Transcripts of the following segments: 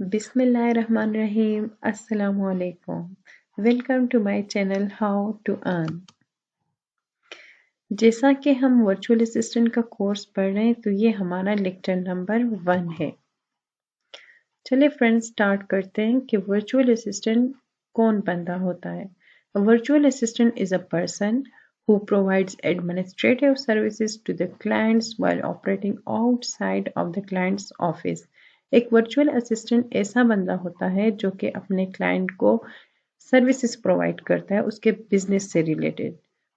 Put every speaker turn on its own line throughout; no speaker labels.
بسم اللہ الرحمن الرحیم السلام علیکم welcome to my channel how to earn جیسا کہ ہم ورچوئل اسسٹنٹ کا کورس پڑھ رہے ہیں تو یہ ہمارا لیکچر نمبر 1 ہے۔ چلے فرینڈز سٹارٹ کرتے ہیں کہ ورچوئل اسسٹنٹ کون بندہ ہوتا ہے۔ Virtual assistant is a person who provides administrative services to the clients while operating outside of the client's office۔ ایک ورچوئل اسسٹنٹ ایسا بندہ ہوتا ہے جو کہ اپنے کلائنٹ کو سروسز پرووائڈ کرتا ہے اس کے بزنس سے ریلیٹڈ،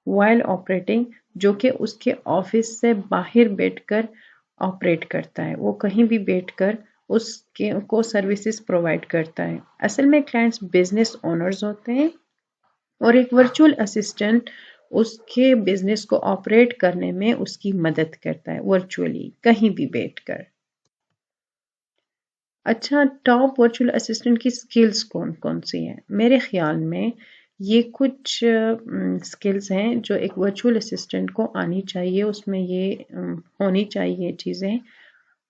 وائل آپریٹنگ جو کہ اس کے آفس سے باہر بیٹھ کر آپریٹ کرتا ہے، وہ کہیں بھی بیٹھ کر اس کو سروسز پرووائڈ کرتا ہے۔ اصل میں کلائنٹس بزنس اونرز ہوتے ہیں اور ایک ورچوئل اسسٹنٹ اس کے بزنس کو آپریٹ کرنے میں اس کی مدد کرتا ہے ورچوئلی کہیں بھی بیٹھ کر۔ اچھا، ٹاپ ورچوئل اسسٹنٹ کی سکلز کون کون سی ہیں؟ میرے خیال میں یہ کچھ سکلز ہیں جو ایک ورچوئل اسسٹنٹ کو آنی چاہیے، اس میں یہ ہونی چاہیے چیزیں۔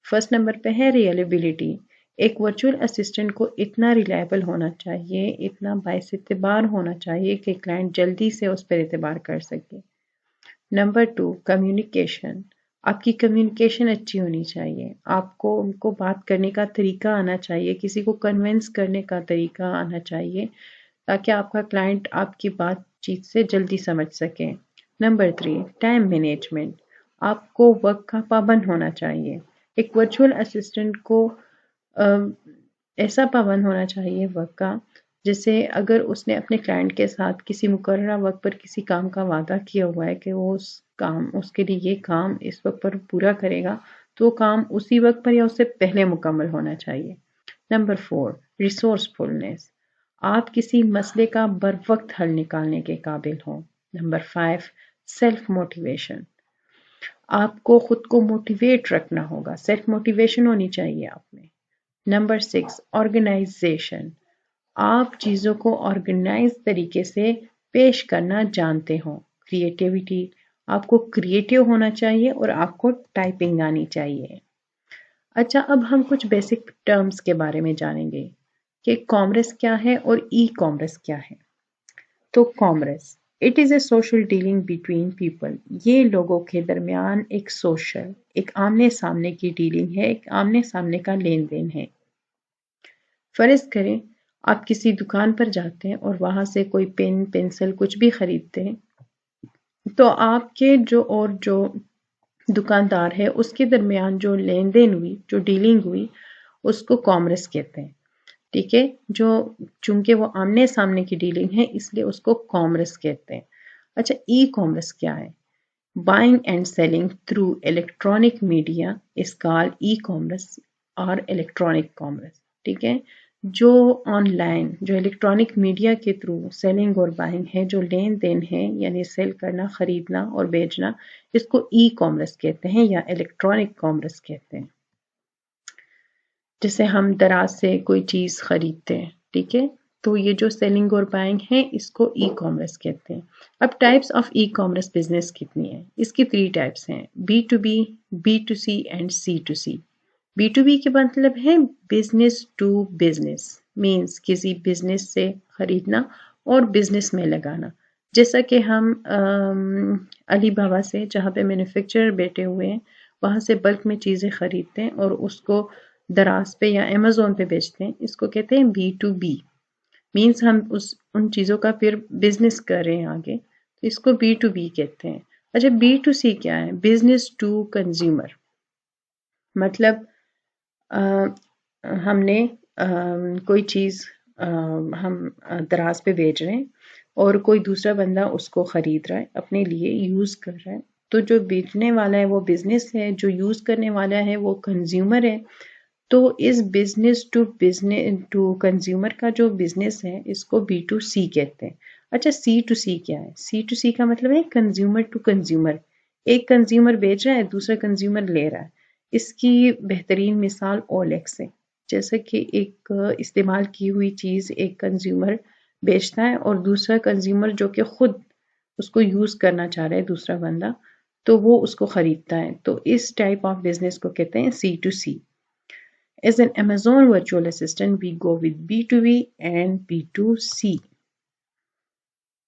فرسٹ نمبر پہ ہے ریلیبلٹی۔ ایک ورچوئل اسسٹنٹ کو اتنا ریلائبل ہونا چاہیے، اتنا باعث اعتبار ہونا چاہیے کہ کلائنٹ جلدی سے اس پر اعتبار کر سکے۔ Number 2 communication. آپ کی کمیونیکیشن اچھی ہونی چاہیے، آپ کو ان کو بات کرنے کا طریقہ آنا چاہیے، کسی کو کنونس کرنے کا طریقہ آنا چاہیے تاکہ آپ کا کلائنٹ آپ کی بات چیت سے جلدی سمجھ سکے۔ Number 3 time management. آپ کو وقت کا پابند ہونا چاہیے۔ ایک ورچوئل اسسٹنٹ کو ایسا پابند ہونا چاہیے وقت کا، جیسے اگر اس نے اپنے کلائنٹ کے ساتھ کسی مقررہ وقت پر کسی کام کا وعدہ کیا ہوا ہے کہ وہ اس کے لیے یہ کام اس وقت پر پورا کرے گا تو وہ کام اسی وقت پر یا اس سے پہلے مکمل ہونا چاہیے۔ نمبر 4 ریسورسفلنس۔ آپ کسی مسئلے کا بر وقت حل نکالنے کے قابل ہوں۔ Number 5 self motivation. آپ کو خود کو موٹیویٹ رکھنا ہوگا، سیلف موٹیویشن ہونی چاہیے آپ میں۔ Number 6 organisation. آپ چیزوں کو آرگنائز طریقے سے پیش کرنا جانتے ہوں۔ کریٹیوٹی، آپ کو کریٹیو ہونا چاہیے اور آپ کو ٹائپنگ آنی چاہیے۔ اچھا، اب ہم کچھ بیسک ٹرمز کے بارے میں جانیں گے کہ کامرس کیا ہے اور ای کامرس کیا ہے۔ تو commerce it is a social dealing between people. یہ لوگوں کے درمیان ایک سوشل، ایک آمنے سامنے کی ڈیلنگ ہے، ایک آمنے سامنے کا لین دین ہے۔ فرض کریں آپ کسی دکان پر جاتے ہیں اور وہاں سے کوئی پین پنسل کچھ بھی خریدتے ہیں تو آپ کے جو دکاندار ہے اس کے درمیان جو لین دین ہوئی، جو ڈیلنگ ہوئی، اس کو کامرس کہتے ہیں۔ ٹھیک ہے، چونکہ وہ آمنے سامنے کی ڈیلنگ ہے اس لیے اس کو کامرس کہتے ہیں۔ اچھا، ای کامرس کیا ہے؟ Buying and selling through electronic media is called e commerce اور الیکٹرانک کامرس۔ ٹھیک ہے، جو آن لائن، جو الیکٹرانک میڈیا کے تھرو سیلنگ اور بائنگ ہے، جو لین دین ہے یعنی سیل کرنا، خریدنا اور بیچنا، اس کو ای کامرس کہتے ہیں یا الیکٹرانک کامرس کہتے ہیں۔ جیسے ہم دراز سے کوئی چیز خریدتے ہیں، ٹھیک ہے، تو یہ جو سیلنگ اور بائنگ ہے اس کو ای کامرس کہتے ہیں۔ اب types of e commerce business کتنی ہیں؟ اس کی 3 ٹائپس ہیں، B2B، B2C and C2C۔ B2B کے مطلب ہے بزنس ٹو بزنس، مینس کسی بزنس سے خریدنا اور بزنس میں لگانا۔ جیسا کہ ہم علی بابا سے، جہاں پہ مینوفیکچرر بیٹھے ہوئے ہیں، وہاں سے بلک میں چیزیں خریدتے ہیں اور اس کو دراز پہ یا امیزون پہ بیچتے ہیں، اس کو کہتے ہیں B2B، مینس ہم ان چیزوں کا پھر بزنس کر رہے ہیں آگے، تو اس کو B2B کہتے ہیں۔ اچھا، B2C کیا ہے؟ بزنس ٹو کنزیومر، مطلب ہم نے کوئی چیز ہم دراز پہ بیچ رہے ہیں اور کوئی دوسرا بندہ اس کو خرید رہا ہے، اپنے لیے یوز کر رہا ہے، تو جو بیچنے والا ہے وہ بزنس ہے، جو یوز کرنے والا ہے وہ کنزیومر ہے۔ تو اس بزنس ٹو کنزیومر کا جو بزنس ہے اس کو B2C کہتے ہیں۔ اچھا، C2C کیا ہے؟ C2C کا مطلب ہے کنزیومر ٹو کنزیومر، ایک کنزیومر بیچ رہا ہے، دوسرا کنزیومر لے رہا ہے۔ اس کی بہترین مثال OLX ہے، جیسا کہ ایک استعمال کی ہوئی چیز ایک کنزیومر بیچتا ہے اور دوسرا کنزیومر جو کہ خود اس کو یوز کرنا چاہ رہا ہے، دوسرا بندہ، تو وہ اس کو خریدتا ہے، تو اس ٹائپ آف بزنس کو کہتے ہیں C2C۔ As an Amazon virtual assistant, we go with B2B and B2C.